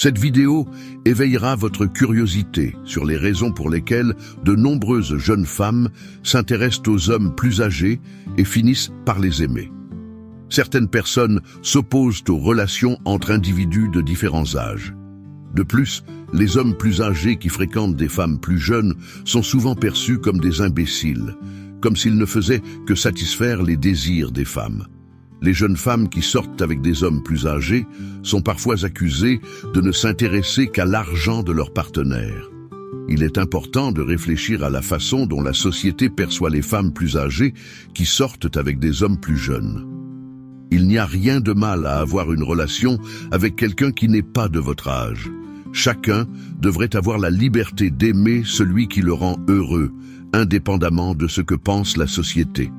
Cette vidéo éveillera votre curiosité sur les raisons pour lesquelles de nombreuses jeunes femmes s'intéressent aux hommes plus âgés et finissent par les aimer. Certaines personnes s'opposent aux relations entre individus de différents âges. De plus, les hommes plus âgés qui fréquentent des femmes plus jeunes sont souvent perçus comme des imbéciles, comme s'ils ne faisaient que satisfaire les désirs des femmes. Les jeunes femmes qui sortent avec des hommes plus âgés sont parfois accusées de ne s'intéresser qu'à l'argent de leur partenaire. Il est important de réfléchir à la façon dont la société perçoit les femmes plus âgées qui sortent avec des hommes plus jeunes. Il n'y a rien de mal à avoir une relation avec quelqu'un qui n'est pas de votre âge. Chacun devrait avoir la liberté d'aimer celui qui le rend heureux, indépendamment de ce que pense la société.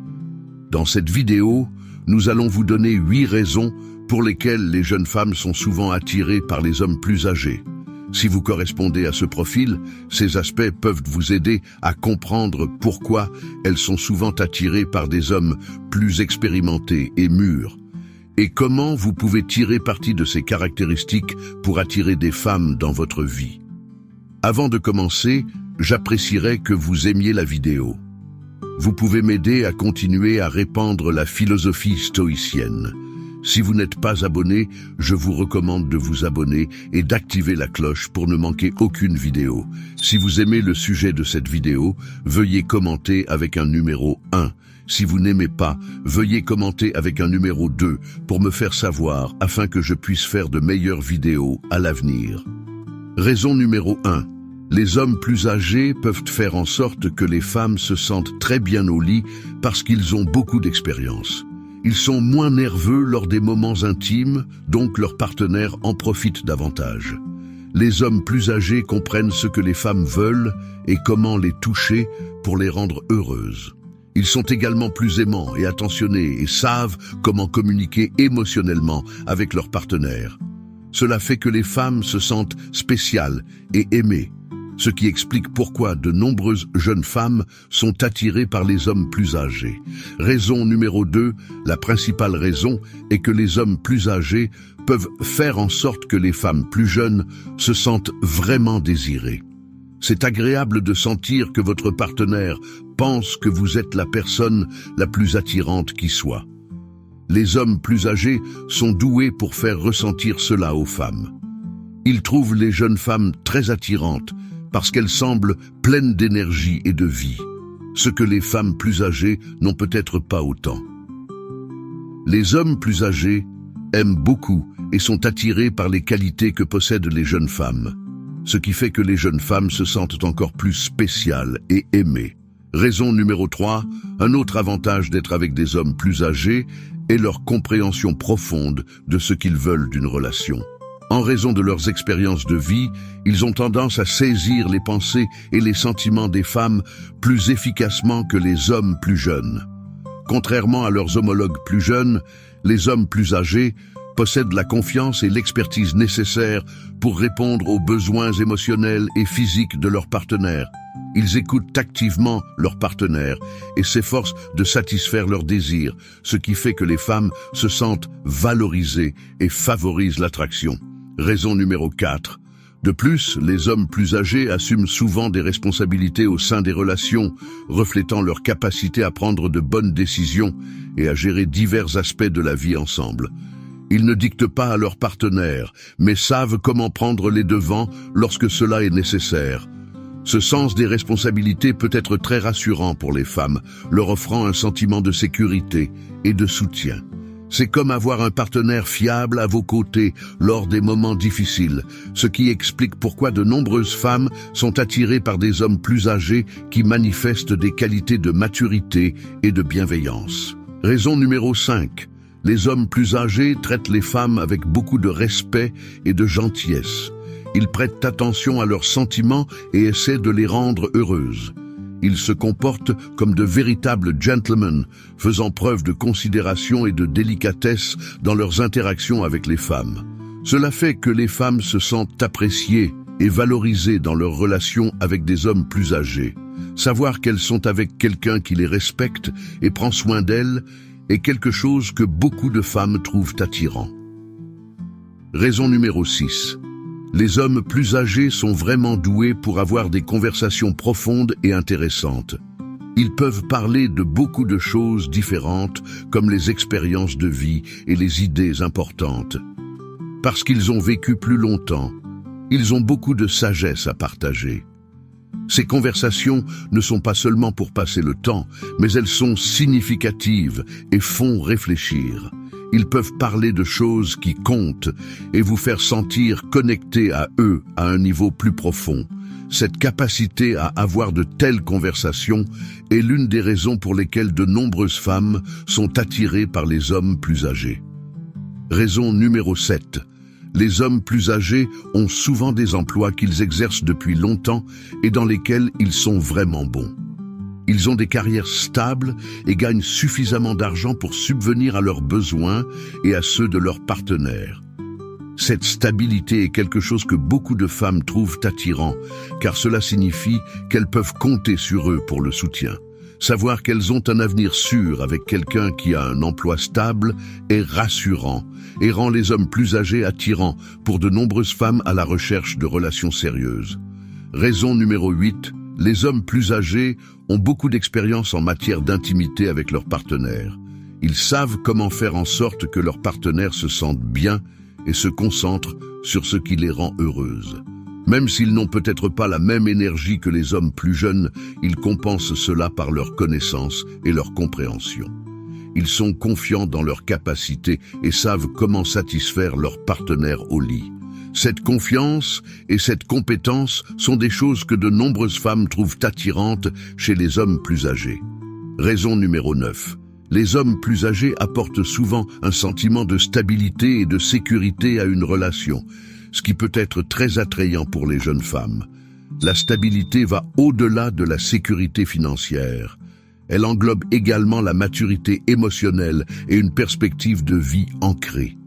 Dans cette vidéo, nous allons vous donner 8 raisons pour lesquelles les jeunes femmes sont souvent attirées par les hommes plus âgés. Si vous correspondez à ce profil, ces aspects peuvent vous aider à comprendre pourquoi elles sont souvent attirées par des hommes plus expérimentés et mûrs, et comment vous pouvez tirer parti de ces caractéristiques pour attirer des femmes dans votre vie. Avant de commencer, j'apprécierais que vous aimiez la vidéo. Vous pouvez m'aider à continuer à répandre la philosophie stoïcienne. Si vous n'êtes pas abonné, je vous recommande de vous abonner et d'activer la cloche pour ne manquer aucune vidéo. Si vous aimez le sujet de cette vidéo, veuillez commenter avec un numéro 1. Si vous n'aimez pas, veuillez commenter avec un numéro 2 pour me faire savoir afin que je puisse faire de meilleures vidéos à l'avenir. Raison numéro 1. Les hommes plus âgés peuvent faire en sorte que les femmes se sentent très bien au lit parce qu'ils ont beaucoup d'expérience. Ils sont moins nerveux lors des moments intimes, donc leur partenaire en profite davantage. Les hommes plus âgés comprennent ce que les femmes veulent et comment les toucher pour les rendre heureuses. Ils sont également plus aimants et attentionnés et savent comment communiquer émotionnellement avec leur partenaire. Cela fait que les femmes se sentent spéciales et aimées, ce qui explique pourquoi de nombreuses jeunes femmes sont attirées par les hommes plus âgés. Raison numéro 2, la principale raison est que les hommes plus âgés peuvent faire en sorte que les femmes plus jeunes se sentent vraiment désirées. C'est agréable de sentir que votre partenaire pense que vous êtes la personne la plus attirante qui soit. Les hommes plus âgés sont doués pour faire ressentir cela aux femmes. Ils trouvent les jeunes femmes très attirantes parce qu'elles semblent pleines d'énergie et de vie, ce que les femmes plus âgées n'ont peut-être pas autant. Les hommes plus âgés aiment beaucoup et sont attirés par les qualités que possèdent les jeunes femmes, ce qui fait que les jeunes femmes se sentent encore plus spéciales et aimées. Raison numéro 3, un autre avantage d'être avec des hommes plus âgés est leur compréhension profonde de ce qu'ils veulent d'une relation. En raison de leurs expériences de vie, ils ont tendance à saisir les pensées et les sentiments des femmes plus efficacement que les hommes plus jeunes. Contrairement à leurs homologues plus jeunes, les hommes plus âgés possèdent la confiance et l'expertise nécessaires pour répondre aux besoins émotionnels et physiques de leur partenaire. Ils écoutent activement leur partenaire et s'efforcent de satisfaire leurs désirs, ce qui fait que les femmes se sentent valorisées et favorisent l'attraction. Raison numéro 4. De plus, les hommes plus âgés assument souvent des responsabilités au sein des relations, reflétant leur capacité à prendre de bonnes décisions et à gérer divers aspects de la vie ensemble. Ils ne dictent pas à leur partenaire, mais savent comment prendre les devants lorsque cela est nécessaire. Ce sens des responsabilités peut être très rassurant pour les femmes, leur offrant un sentiment de sécurité et de soutien. C'est comme avoir un partenaire fiable à vos côtés lors des moments difficiles, ce qui explique pourquoi de nombreuses femmes sont attirées par des hommes plus âgés qui manifestent des qualités de maturité et de bienveillance. Raison numéro 5. Les hommes plus âgés traitent les femmes avec beaucoup de respect et de gentillesse. Ils prêtent attention à leurs sentiments et essaient de les rendre heureuses. Ils se comportent comme de véritables gentlemen, faisant preuve de considération et de délicatesse dans leurs interactions avec les femmes. Cela fait que les femmes se sentent appréciées et valorisées dans leurs relations avec des hommes plus âgés. Savoir qu'elles sont avec quelqu'un qui les respecte et prend soin d'elles est quelque chose que beaucoup de femmes trouvent attirant. Raison numéro 6. Les hommes plus âgés sont vraiment doués pour avoir des conversations profondes et intéressantes. Ils peuvent parler de beaucoup de choses différentes, comme les expériences de vie et les idées importantes. Parce qu'ils ont vécu plus longtemps, ils ont beaucoup de sagesse à partager. Ces conversations ne sont pas seulement pour passer le temps, mais elles sont significatives et font réfléchir. Ils peuvent parler de choses qui comptent et vous faire sentir connecté à eux à un niveau plus profond. Cette capacité à avoir de telles conversations est l'une des raisons pour lesquelles de nombreuses femmes sont attirées par les hommes plus âgés. Raison numéro 7. Les hommes plus âgés ont souvent des emplois qu'ils exercent depuis longtemps et dans lesquels ils sont vraiment bons. Ils ont des carrières stables et gagnent suffisamment d'argent pour subvenir à leurs besoins et à ceux de leurs partenaires. Cette stabilité est quelque chose que beaucoup de femmes trouvent attirant, car cela signifie qu'elles peuvent compter sur eux pour le soutien. Savoir qu'elles ont un avenir sûr avec quelqu'un qui a un emploi stable est rassurant et rend les hommes plus âgés attirants pour de nombreuses femmes à la recherche de relations sérieuses. Raison numéro 8. Les hommes plus âgés ont beaucoup d'expérience en matière d'intimité avec leur partenaire. Ils savent comment faire en sorte que leur partenaire se sente bien et se concentre sur ce qui les rend heureuses. Même s'ils n'ont peut-être pas la même énergie que les hommes plus jeunes, ils compensent cela par leur connaissance et leur compréhension. Ils sont confiants dans leurs capacités et savent comment satisfaire leur partenaire au lit. Cette confiance et cette compétence sont des choses que de nombreuses femmes trouvent attirantes chez les hommes plus âgés. Raison numéro 9. Les hommes plus âgés apportent souvent un sentiment de stabilité et de sécurité à une relation, ce qui peut être très attrayant pour les jeunes femmes. La stabilité va au-delà de la sécurité financière. Elle englobe également la maturité émotionnelle et une perspective de vie ancrée.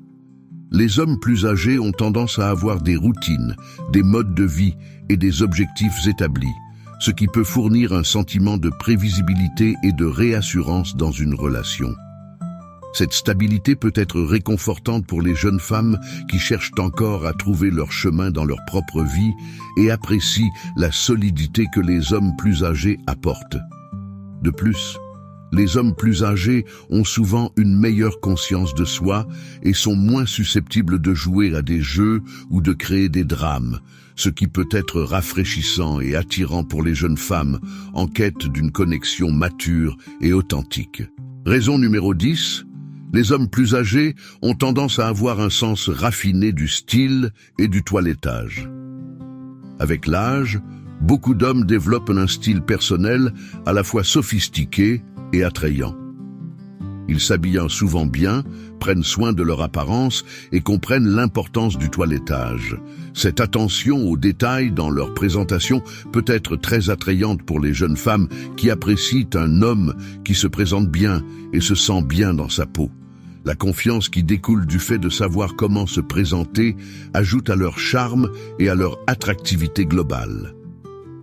Les hommes plus âgés ont tendance à avoir des routines, des modes de vie et des objectifs établis, ce qui peut fournir un sentiment de prévisibilité et de réassurance dans une relation. Cette stabilité peut être réconfortante pour les jeunes femmes qui cherchent encore à trouver leur chemin dans leur propre vie et apprécient la solidité que les hommes plus âgés apportent. De plus, les hommes plus âgés ont souvent une meilleure conscience de soi et sont moins susceptibles de jouer à des jeux ou de créer des drames, ce qui peut être rafraîchissant et attirant pour les jeunes femmes en quête d'une connexion mature et authentique. Raison numéro 10. Les hommes plus âgés ont tendance à avoir un sens raffiné du style et du toilettage. Avec l'âge, beaucoup d'hommes développent un style personnel à la fois sophistiqué et attrayant. Ils s'habillent souvent bien, prennent soin de leur apparence et comprennent l'importance du toilettage. Cette attention aux détails dans leur présentation peut être très attrayante pour les jeunes femmes qui apprécient un homme qui se présente bien et se sent bien dans sa peau. La confiance qui découle du fait de savoir comment se présenter ajoute à leur charme et à leur attractivité globale.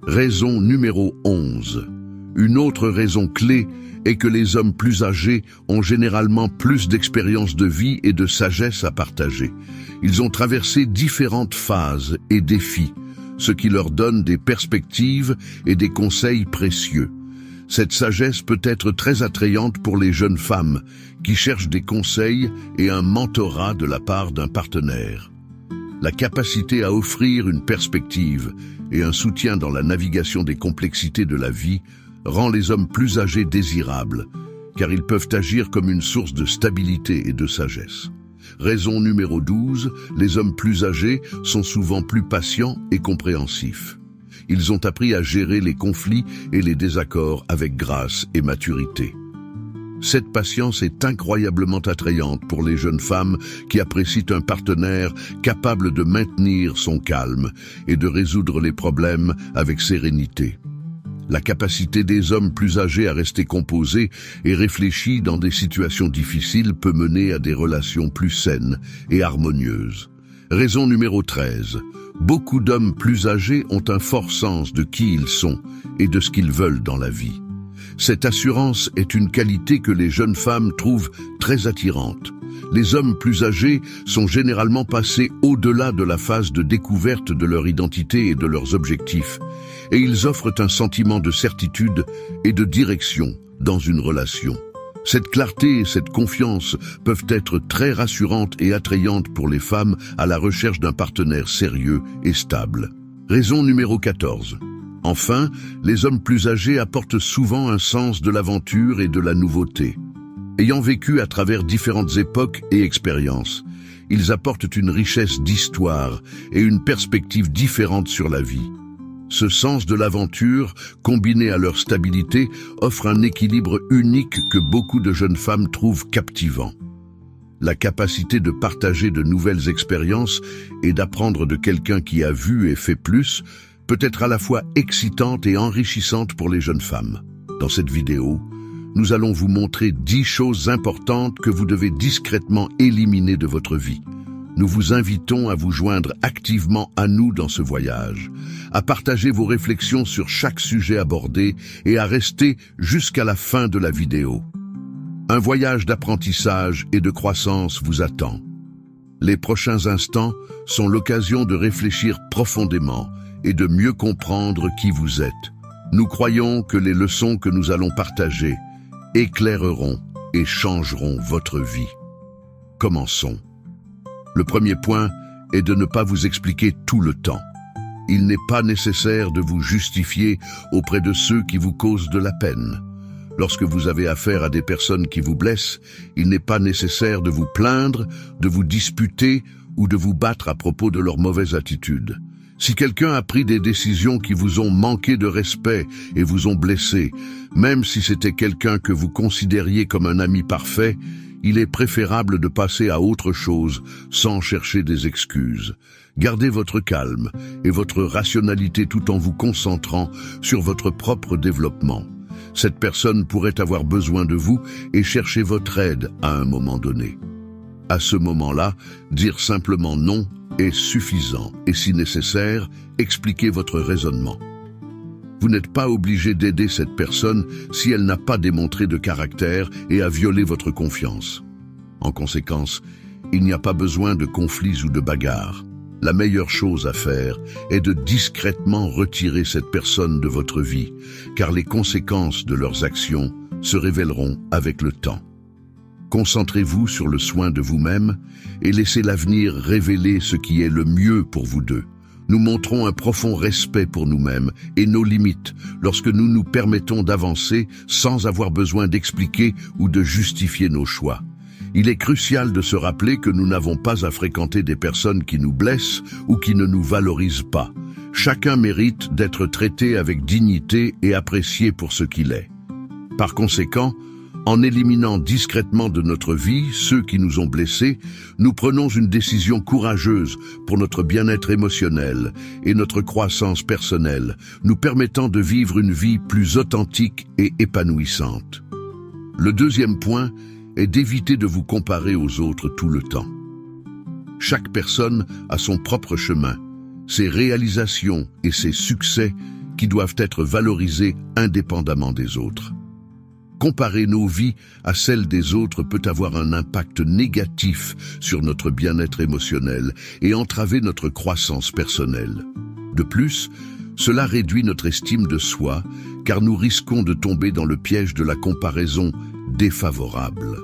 Raison numéro 11. Une autre raison clé est que les hommes plus âgés ont généralement plus d'expérience de vie et de sagesse à partager. Ils ont traversé différentes phases et défis, ce qui leur donne des perspectives et des conseils précieux. Cette sagesse peut être très attrayante pour les jeunes femmes qui cherchent des conseils et un mentorat de la part d'un partenaire. La capacité à offrir une perspective et un soutien dans la navigation des complexités de la vie rend les hommes plus âgés désirables, car ils peuvent agir comme une source de stabilité et de sagesse. Raison numéro 12, les hommes plus âgés sont souvent plus patients et compréhensifs. Ils ont appris à gérer les conflits et les désaccords avec grâce et maturité. Cette patience est incroyablement attrayante pour les jeunes femmes qui apprécient un partenaire capable de maintenir son calme et de résoudre les problèmes avec sérénité. La capacité des hommes plus âgés à rester composés et réfléchis dans des situations difficiles peut mener à des relations plus saines et harmonieuses. Raison numéro 13. Beaucoup d'hommes plus âgés ont un fort sens de qui ils sont et de ce qu'ils veulent dans la vie. Cette assurance est une qualité que les jeunes femmes trouvent très attirante, Les hommes plus âgés sont généralement passés au-delà de la phase de découverte de leur identité et de leurs objectifs, et ils offrent un sentiment de certitude et de direction dans une relation. Cette clarté et cette confiance peuvent être très rassurantes et attrayantes pour les femmes à la recherche d'un partenaire sérieux et stable. Raison numéro 14. Enfin, les hommes plus âgés apportent souvent un sens de l'aventure et de la nouveauté. Ayant vécu à travers différentes époques et expériences, ils apportent une richesse d'histoire et une perspective différente sur la vie. Ce sens de l'aventure, combiné à leur stabilité, offre un équilibre unique que beaucoup de jeunes femmes trouvent captivant. La capacité de partager de nouvelles expériences et d'apprendre de quelqu'un qui a vu et fait plus peut être à la fois excitante et enrichissante pour les jeunes femmes. Dans cette vidéo, nous allons vous montrer 10 choses importantes que vous devez discrètement éliminer de votre vie. Nous vous invitons à vous joindre activement à nous dans ce voyage, à partager vos réflexions sur chaque sujet abordé et à rester jusqu'à la fin de la vidéo. Un voyage d'apprentissage et de croissance vous attend. Les prochains instants sont l'occasion de réfléchir profondément et de mieux comprendre qui vous êtes. Nous croyons que les leçons que nous allons partager éclaireront et changeront votre vie. Commençons. Le premier point est de ne pas vous expliquer tout le temps. Il n'est pas nécessaire de vous justifier auprès de ceux qui vous causent de la peine. Lorsque vous avez affaire à des personnes qui vous blessent, il n'est pas nécessaire de vous plaindre, de vous disputer ou de vous battre à propos de leur mauvaise attitude. Si quelqu'un a pris des décisions qui vous ont manqué de respect et vous ont blessé, même si c'était quelqu'un que vous considériez comme un ami parfait, il est préférable de passer à autre chose sans chercher des excuses. Gardez votre calme et votre rationalité tout en vous concentrant sur votre propre développement. Cette personne pourrait avoir besoin de vous et chercher votre aide à un moment donné. À ce moment-là, dire simplement non est suffisant et si nécessaire, expliquez votre raisonnement. Vous n'êtes pas obligé d'aider cette personne si elle n'a pas démontré de caractère et a violé votre confiance. En conséquence, il n'y a pas besoin de conflits ou de bagarres. La meilleure chose à faire est de discrètement retirer cette personne de votre vie, car les conséquences de leurs actions se révéleront avec le temps. Concentrez-vous sur le soin de vous-même et laissez l'avenir révéler ce qui est le mieux pour vous deux. Nous montrons un profond respect pour nous-mêmes et nos limites lorsque nous nous permettons d'avancer sans avoir besoin d'expliquer ou de justifier nos choix. Il est crucial de se rappeler que nous n'avons pas à fréquenter des personnes qui nous blessent ou qui ne nous valorisent pas. Chacun mérite d'être traité avec dignité et apprécié pour ce qu'il est. Par conséquent, en éliminant discrètement de notre vie ceux qui nous ont blessés, nous prenons une décision courageuse pour notre bien-être émotionnel et notre croissance personnelle, nous permettant de vivre une vie plus authentique et épanouissante. Le deuxième point est d'éviter de vous comparer aux autres tout le temps. Chaque personne a son propre chemin, ses réalisations et ses succès qui doivent être valorisés indépendamment des autres. Comparer nos vies à celles des autres peut avoir un impact négatif sur notre bien-être émotionnel et entraver notre croissance personnelle. De plus, cela réduit notre estime de soi, car nous risquons de tomber dans le piège de la comparaison défavorable.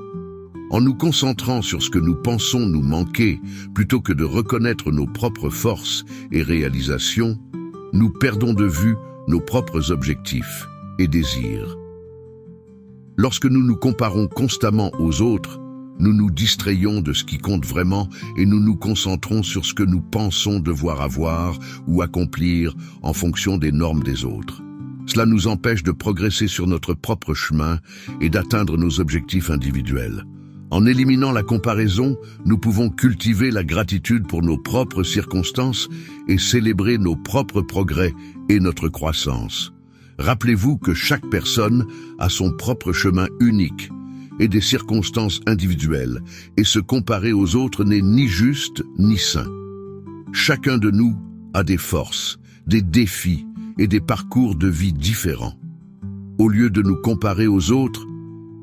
En nous concentrant sur ce que nous pensons nous manquer, plutôt que de reconnaître nos propres forces et réalisations, nous perdons de vue nos propres objectifs et désirs. Lorsque nous nous comparons constamment aux autres, nous nous distrayons de ce qui compte vraiment et nous nous concentrons sur ce que nous pensons devoir avoir ou accomplir en fonction des normes des autres. Cela nous empêche de progresser sur notre propre chemin et d'atteindre nos objectifs individuels. En éliminant la comparaison, nous pouvons cultiver la gratitude pour nos propres circonstances et célébrer nos propres progrès et notre croissance. Rappelez-vous que chaque personne a son propre chemin unique et des circonstances individuelles, et se comparer aux autres n'est ni juste ni sain. Chacun de nous a des forces, des défis et des parcours de vie différents. Au lieu de nous comparer aux autres,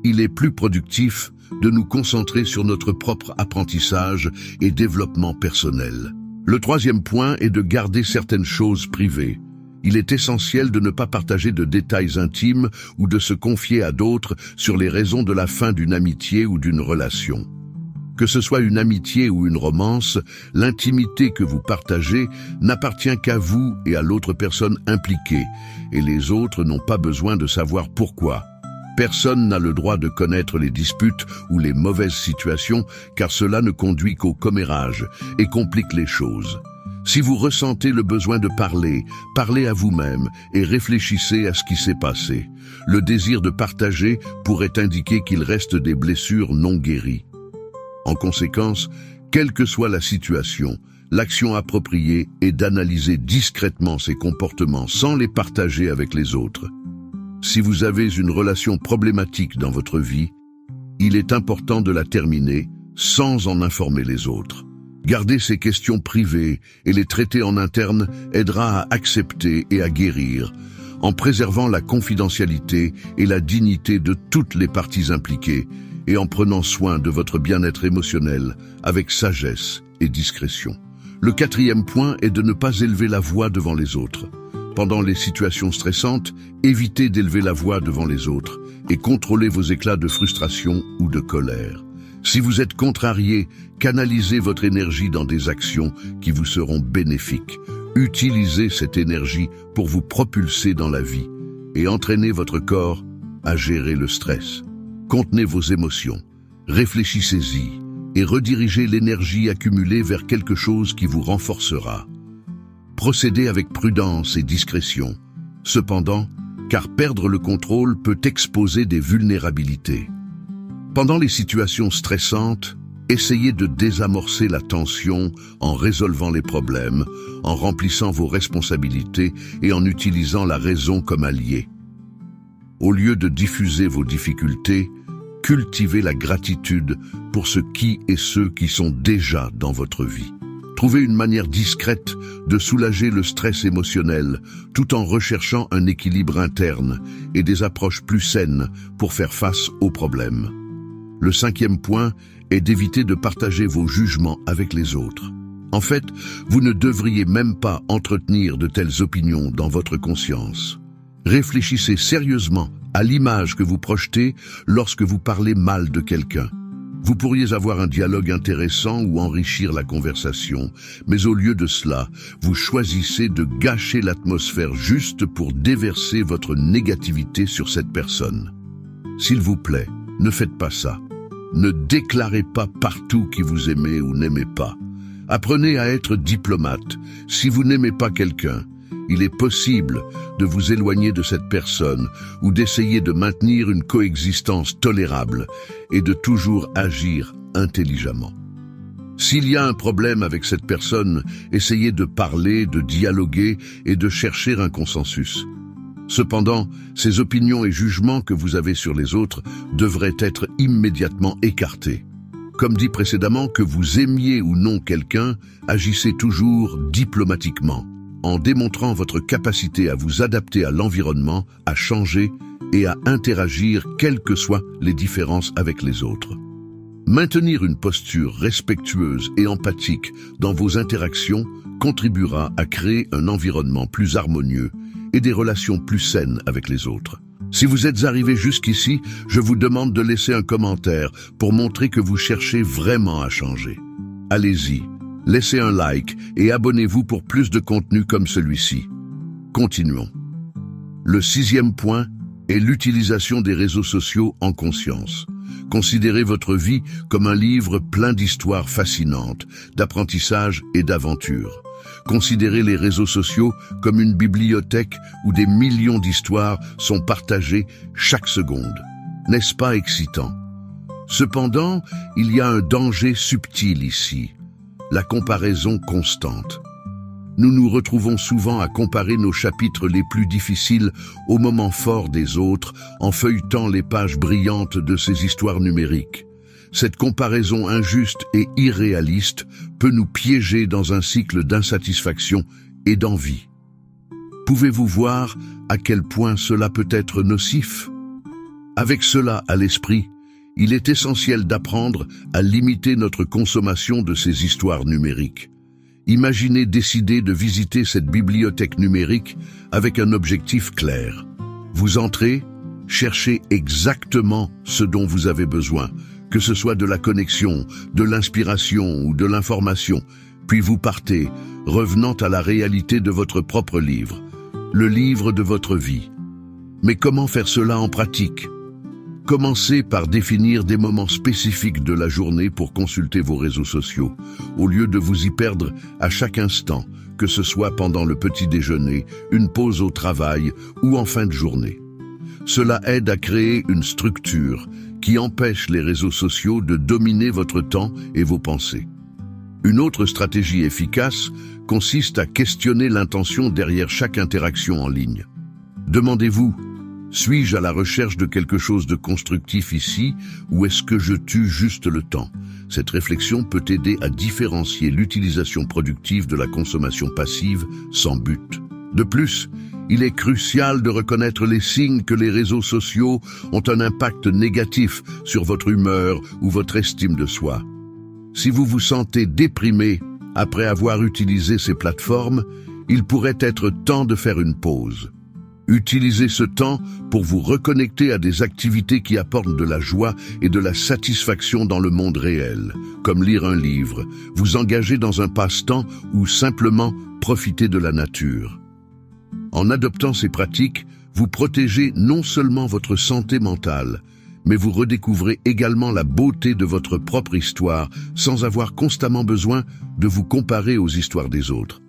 il est plus productif de nous concentrer sur notre propre apprentissage et développement personnel. Le troisième point est de garder certaines choses privées. Il est essentiel de ne pas partager de détails intimes ou de se confier à d'autres sur les raisons de la fin d'une amitié ou d'une relation. Que ce soit une amitié ou une romance, l'intimité que vous partagez n'appartient qu'à vous et à l'autre personne impliquée, et les autres n'ont pas besoin de savoir pourquoi. Personne n'a le droit de connaître les disputes ou les mauvaises situations, car cela ne conduit qu'au commérage et complique les choses. Si vous ressentez le besoin de parler, parlez à vous-même et réfléchissez à ce qui s'est passé. Le désir de partager pourrait indiquer qu'il reste des blessures non guéries. En conséquence, quelle que soit la situation, l'action appropriée est d'analyser discrètement ces comportements sans les partager avec les autres. Si vous avez une relation problématique dans votre vie, il est important de la terminer sans en informer les autres. Garder ces questions privées et les traiter en interne aidera à accepter et à guérir, en préservant la confidentialité et la dignité de toutes les parties impliquées et en prenant soin de votre bien-être émotionnel avec sagesse et discrétion. Le quatrième point est de ne pas élever la voix devant les autres. Pendant les situations stressantes, évitez d'élever la voix devant les autres et contrôlez vos éclats de frustration ou de colère. Si vous êtes contrarié, canalisez votre énergie dans des actions qui vous seront bénéfiques. Utilisez cette énergie pour vous propulser dans la vie et entraînez votre corps à gérer le stress. Contenez vos émotions, réfléchissez-y et redirigez l'énergie accumulée vers quelque chose qui vous renforcera. Procédez avec prudence et discrétion. Cependant, car perdre le contrôle peut exposer des vulnérabilités. Pendant les situations stressantes, essayez de désamorcer la tension en résolvant les problèmes, en remplissant vos responsabilités et en utilisant la raison comme allié. Au lieu de diffuser vos difficultés, cultivez la gratitude pour ce qui et ceux qui sont déjà dans votre vie. Trouvez une manière discrète de soulager le stress émotionnel tout en recherchant un équilibre interne et des approches plus saines pour faire face aux problèmes. Le cinquième point est d'éviter de partager vos jugements avec les autres. En fait, vous ne devriez même pas entretenir de telles opinions dans votre conscience. Réfléchissez sérieusement à l'image que vous projetez lorsque vous parlez mal de quelqu'un. Vous pourriez avoir un dialogue intéressant ou enrichir la conversation, mais au lieu de cela, vous choisissez de gâcher l'atmosphère juste pour déverser votre négativité sur cette personne. S'il vous plaît, ne faites pas ça. Ne déclarez pas partout qui vous aimez ou n'aimez pas. Apprenez à être diplomate. Si vous n'aimez pas quelqu'un, il est possible de vous éloigner de cette personne ou d'essayer de maintenir une coexistence tolérable et de toujours agir intelligemment. S'il y a un problème avec cette personne, essayez de parler, de dialoguer et de chercher un consensus. Cependant, ces opinions et jugements que vous avez sur les autres devraient être immédiatement écartés. Comme dit précédemment, que vous aimiez ou non quelqu'un, agissez toujours diplomatiquement, en démontrant votre capacité à vous adapter à l'environnement, à changer et à interagir quelles que soient les différences avec les autres. Maintenir une posture respectueuse et empathique dans vos interactions contribuera à créer un environnement plus harmonieux et des relations plus saines avec les autres. Si vous êtes arrivé jusqu'ici, je vous demande de laisser un commentaire pour montrer que vous cherchez vraiment à changer. Allez-y, laissez un like et abonnez-vous pour plus de contenu comme celui-ci. Continuons. Le sixième point est l'utilisation des réseaux sociaux en conscience. Considérez votre vie comme un livre plein d'histoires fascinantes, d'apprentissage et d'aventures. Considérez les réseaux sociaux comme une bibliothèque où des millions d'histoires sont partagées chaque seconde. N'est-ce pas excitant? Cependant, il y a un danger subtil ici, la comparaison constante. Nous nous retrouvons souvent à comparer nos chapitres les plus difficiles aux moments forts des autres en feuilletant les pages brillantes de ces histoires numériques. Cette comparaison injuste et irréaliste peut nous piéger dans un cycle d'insatisfaction et d'envie. Pouvez-vous voir à quel point cela peut être nocif? Avec cela à l'esprit, il est essentiel d'apprendre à limiter notre consommation de ces histoires numériques. Imaginez décider de visiter cette bibliothèque numérique avec un objectif clair. Vous entrez, cherchez exactement ce dont vous avez besoin, que ce soit de la connexion, de l'inspiration ou de l'information, puis vous partez, revenant à la réalité de votre propre livre, le livre de votre vie. Mais comment faire cela en pratique? Commencez par définir des moments spécifiques de la journée pour consulter vos réseaux sociaux, au lieu de vous y perdre à chaque instant, que ce soit pendant le petit déjeuner, une pause au travail ou en fin de journée. Cela aide à créer une structure qui empêche les réseaux sociaux de dominer votre temps et vos pensées. Une autre stratégie efficace consiste à questionner l'intention derrière chaque interaction en ligne. Demandez-vous: suis-je à la recherche de quelque chose de constructif ici, ou est-ce que je tue juste le temps? Cette réflexion peut aider à différencier l'utilisation productive de la consommation passive sans but. De plus, il est crucial de reconnaître les signes que les réseaux sociaux ont un impact négatif sur votre humeur ou votre estime de soi. Si vous vous sentez déprimé après avoir utilisé ces plateformes, il pourrait être temps de faire une pause. Utilisez ce temps pour vous reconnecter à des activités qui apportent de la joie et de la satisfaction dans le monde réel, comme lire un livre, vous engager dans un passe-temps ou simplement profiter de la nature. En adoptant ces pratiques, vous protégez non seulement votre santé mentale, mais vous redécouvrez également la beauté de votre propre histoire sans avoir constamment besoin de vous comparer aux histoires des autres.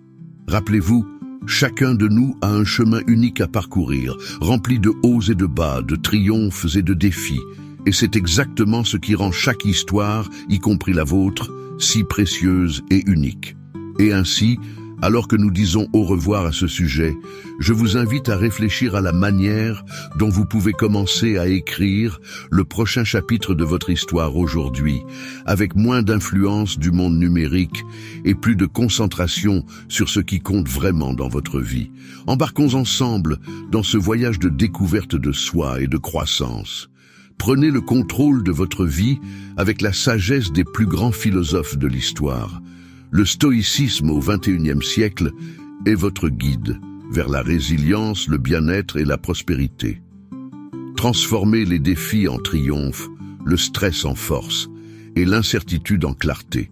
Rappelez-vous, chacun de nous a un chemin unique à parcourir, rempli de hauts et de bas, de triomphes et de défis. Et c'est exactement ce qui rend chaque histoire, y compris la vôtre, si précieuse et unique. Et ainsi, alors que nous disons au revoir à ce sujet, je vous invite à réfléchir à la manière dont vous pouvez commencer à écrire le prochain chapitre de votre histoire aujourd'hui, avec moins d'influence du monde numérique et plus de concentration sur ce qui compte vraiment dans votre vie. Embarquons ensemble dans ce voyage de découverte de soi et de croissance. Prenez le contrôle de votre vie avec la sagesse des plus grands philosophes de l'histoire. Le stoïcisme au XXIe siècle est votre guide vers la résilience, le bien-être et la prospérité. Transformez les défis en triomphe, le stress en force et l'incertitude en clarté.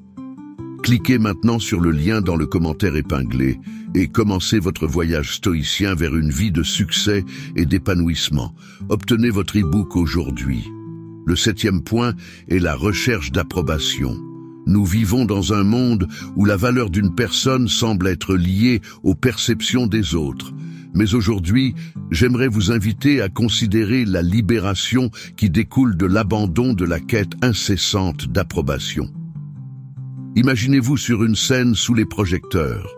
Cliquez maintenant sur le lien dans le commentaire épinglé et commencez votre voyage stoïcien vers une vie de succès et d'épanouissement. Obtenez votre e-book aujourd'hui. Le 7e point est la recherche d'approbation. Nous vivons dans un monde où la valeur d'une personne semble être liée aux perceptions des autres. Mais aujourd'hui, j'aimerais vous inviter à considérer la libération qui découle de l'abandon de la quête incessante d'approbation. Imaginez-vous sur une scène sous les projecteurs.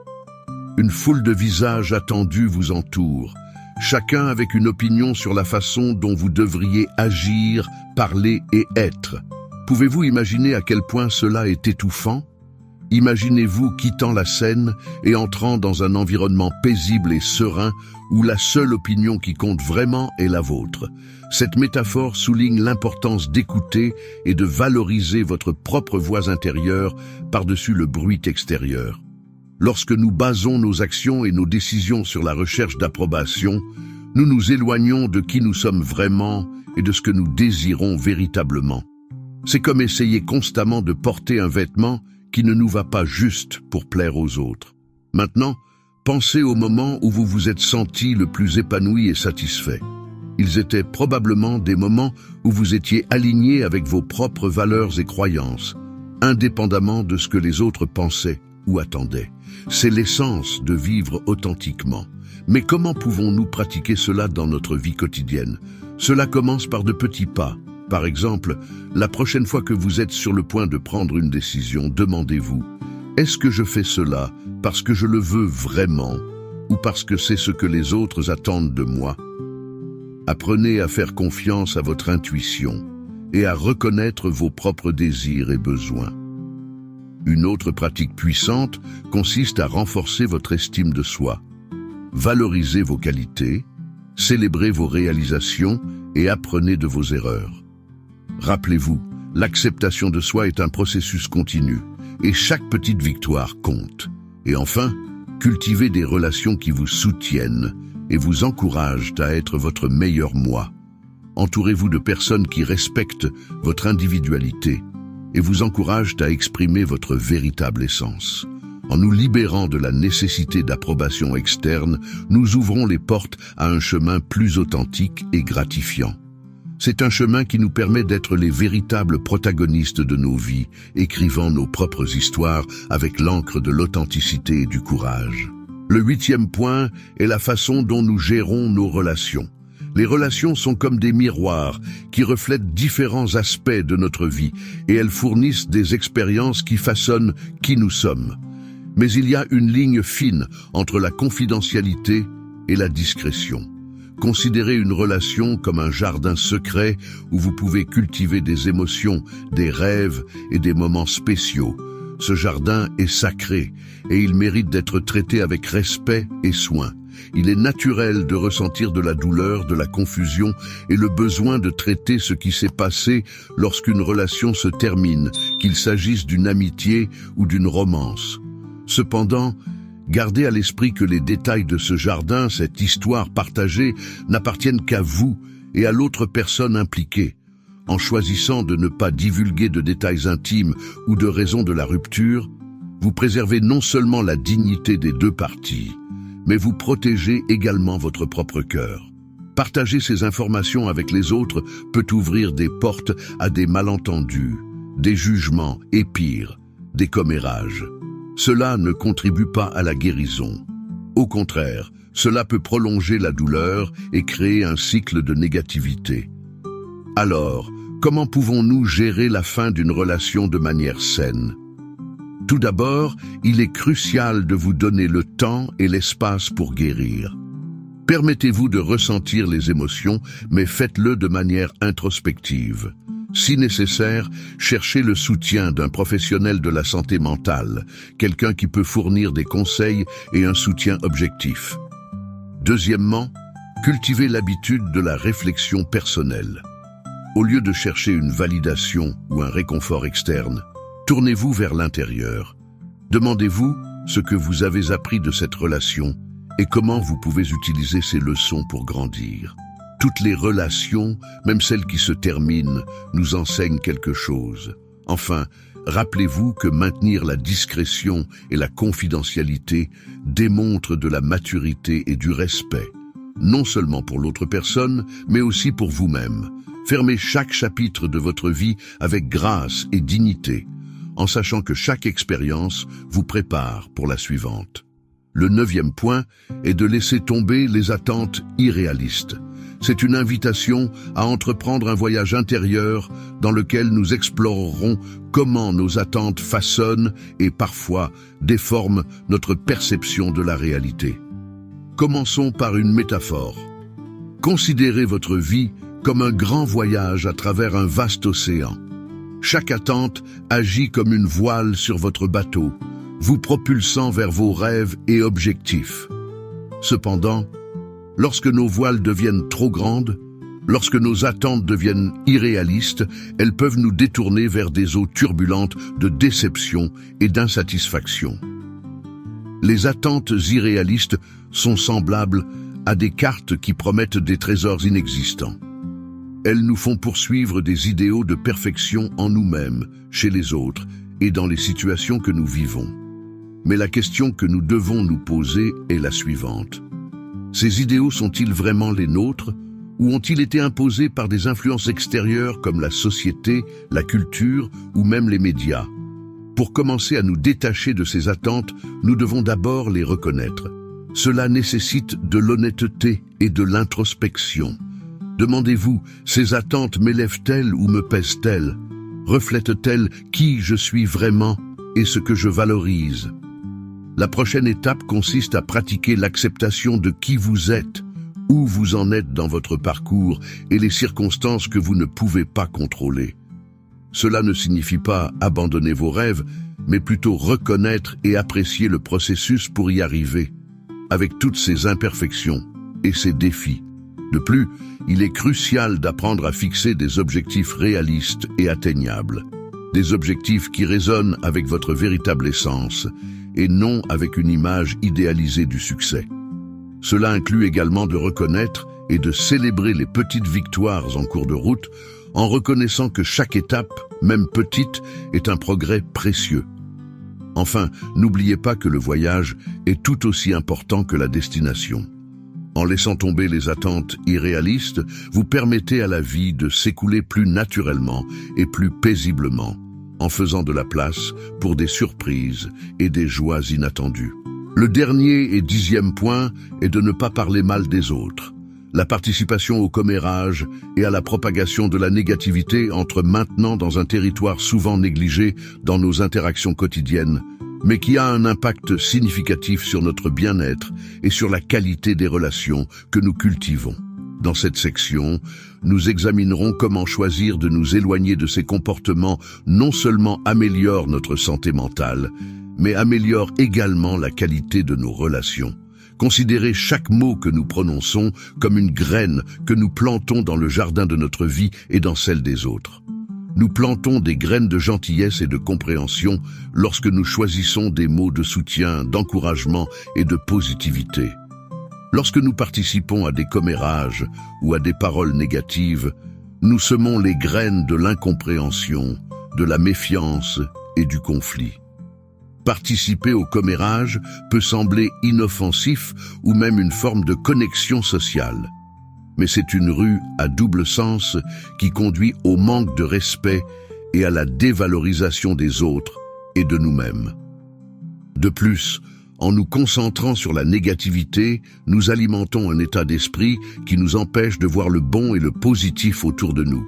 Une foule de visages attendus vous entoure, chacun avec une opinion sur la façon dont vous devriez agir, parler et être. Pouvez-vous imaginer à quel point cela est étouffant? Imaginez-vous quittant la scène et entrant dans un environnement paisible et serein où la seule opinion qui compte vraiment est la vôtre. Cette métaphore souligne l'importance d'écouter et de valoriser votre propre voix intérieure par-dessus le bruit extérieur. Lorsque nous basons nos actions et nos décisions sur la recherche d'approbation, nous nous éloignons de qui nous sommes vraiment et de ce que nous désirons véritablement. C'est comme essayer constamment de porter un vêtement qui ne nous va pas juste pour plaire aux autres. Maintenant, pensez au moment où vous vous êtes senti le plus épanoui et satisfait. Ils étaient probablement des moments où vous étiez aligné avec vos propres valeurs et croyances, indépendamment de ce que les autres pensaient ou attendaient. C'est l'essence de vivre authentiquement. Mais comment pouvons-nous pratiquer cela dans notre vie quotidienne? Cela commence par de petits pas. Par exemple, la prochaine fois que vous êtes sur le point de prendre une décision, demandez-vous: est-ce que je fais cela parce que je le veux vraiment ou parce que c'est ce que les autres attendent de moi? Apprenez à faire confiance à votre intuition et à reconnaître vos propres désirs et besoins. Une autre pratique puissante consiste à renforcer votre estime de soi. Valorisez vos qualités, célébrez vos réalisations et apprenez de vos erreurs. Rappelez-vous, l'acceptation de soi est un processus continu, et chaque petite victoire compte. Et enfin, cultivez des relations qui vous soutiennent et vous encouragent à être votre meilleur moi. Entourez-vous de personnes qui respectent votre individualité et vous encouragent à exprimer votre véritable essence. En nous libérant de la nécessité d'approbation externe, nous ouvrons les portes à un chemin plus authentique et gratifiant. C'est un chemin qui nous permet d'être les véritables protagonistes de nos vies, écrivant nos propres histoires avec l'encre de l'authenticité et du courage. Le 8e point est la façon dont nous gérons nos relations. Les relations sont comme des miroirs qui reflètent différents aspects de notre vie et elles fournissent des expériences qui façonnent qui nous sommes. Mais il y a une ligne fine entre la confidentialité et la discrétion. Considérez une relation comme un jardin secret où vous pouvez cultiver des émotions, des rêves et des moments spéciaux. Ce jardin est sacré et il mérite d'être traité avec respect et soin. Il est naturel de ressentir de la douleur, de la confusion et le besoin de traiter ce qui s'est passé lorsqu'une relation se termine, qu'il s'agisse d'une amitié ou d'une romance. Cependant, gardez à l'esprit que les détails de ce jardin, cette histoire partagée, n'appartiennent qu'à vous et à l'autre personne impliquée. En choisissant de ne pas divulguer de détails intimes ou de raisons de la rupture, vous préservez non seulement la dignité des deux parties, mais vous protégez également votre propre cœur. Partager ces informations avec les autres peut ouvrir des portes à des malentendus, des jugements et pire, des commérages. Cela ne contribue pas à la guérison. Au contraire, cela peut prolonger la douleur et créer un cycle de négativité. Alors, comment pouvons-nous gérer la fin d'une relation de manière saine? Tout d'abord, il est crucial de vous donner le temps et l'espace pour guérir. Permettez-vous de ressentir les émotions, mais faites-le de manière introspective. Si nécessaire, cherchez le soutien d'un professionnel de la santé mentale, quelqu'un qui peut fournir des conseils et un soutien objectif. Deuxièmement, cultivez l'habitude de la réflexion personnelle. Au lieu de chercher une validation ou un réconfort externe, tournez-vous vers l'intérieur. Demandez-vous ce que vous avez appris de cette relation et comment vous pouvez utiliser ces leçons pour grandir. Toutes les relations, même celles qui se terminent, nous enseignent quelque chose. Enfin, rappelez-vous que maintenir la discrétion et la confidentialité démontrent de la maturité et du respect, non seulement pour l'autre personne, mais aussi pour vous-même. Fermez chaque chapitre de votre vie avec grâce et dignité, en sachant que chaque expérience vous prépare pour la suivante. Le 9e point est de laisser tomber les attentes irréalistes. C'est une invitation à entreprendre un voyage intérieur dans lequel nous explorerons comment nos attentes façonnent et parfois déforment notre perception de la réalité. Commençons par une métaphore. Considérez votre vie comme un grand voyage à travers un vaste océan. Chaque attente agit comme une voile sur votre bateau, vous propulsant vers vos rêves et objectifs. Cependant, lorsque nos voiles deviennent trop grandes, lorsque nos attentes deviennent irréalistes, elles peuvent nous détourner vers des eaux turbulentes de déception et d'insatisfaction. Les attentes irréalistes sont semblables à des cartes qui promettent des trésors inexistants. Elles nous font poursuivre des idéaux de perfection en nous-mêmes, chez les autres et dans les situations que nous vivons. Mais la question que nous devons nous poser est la suivante. Ces idéaux sont-ils vraiment les nôtres ou ont-ils été imposés par des influences extérieures comme la société, la culture ou même les médias? Pour commencer à nous détacher de ces attentes, nous devons d'abord les reconnaître. Cela nécessite de l'honnêteté et de l'introspection. Demandez-vous, ces attentes m'élèvent-elles ou me pèsent-elles? Reflètent-elles qui je suis vraiment et ce que je valorise? La prochaine étape consiste à pratiquer l'acceptation de qui vous êtes, où vous en êtes dans votre parcours et les circonstances que vous ne pouvez pas contrôler. Cela ne signifie pas abandonner vos rêves, mais plutôt reconnaître et apprécier le processus pour y arriver, avec toutes ses imperfections et ses défis. De plus, il est crucial d'apprendre à fixer des objectifs réalistes et atteignables. Des objectifs qui résonnent avec votre véritable essence et non avec une image idéalisée du succès. Cela inclut également de reconnaître et de célébrer les petites victoires en cours de route en reconnaissant que chaque étape, même petite, est un progrès précieux. Enfin, n'oubliez pas que le voyage est tout aussi important que la destination. En laissant tomber les attentes irréalistes, vous permettez à la vie de s'écouler plus naturellement et plus paisiblement, en faisant de la place pour des surprises et des joies inattendues. Le dernier et 10e point est de ne pas parler mal des autres. La participation au commérage et à la propagation de la négativité entre maintenant dans un territoire souvent négligé dans nos interactions quotidiennes, mais qui a un impact significatif sur notre bien-être et sur la qualité des relations que nous cultivons. Dans cette section, nous examinerons comment choisir de nous éloigner de ces comportements non seulement améliorent notre santé mentale, mais améliorent également la qualité de nos relations. Considérez chaque mot que nous prononçons comme une graine que nous plantons dans le jardin de notre vie et dans celle des autres. Nous plantons des graines de gentillesse et de compréhension lorsque nous choisissons des mots de soutien, d'encouragement et de positivité. Lorsque nous participons à des commérages ou à des paroles négatives, nous semons les graines de l'incompréhension, de la méfiance et du conflit. Participer au commérage peut sembler inoffensif ou même une forme de connexion sociale. Mais c'est une rue à double sens qui conduit au manque de respect et à la dévalorisation des autres et de nous-mêmes. De plus, en nous concentrant sur la négativité, nous alimentons un état d'esprit qui nous empêche de voir le bon et le positif autour de nous.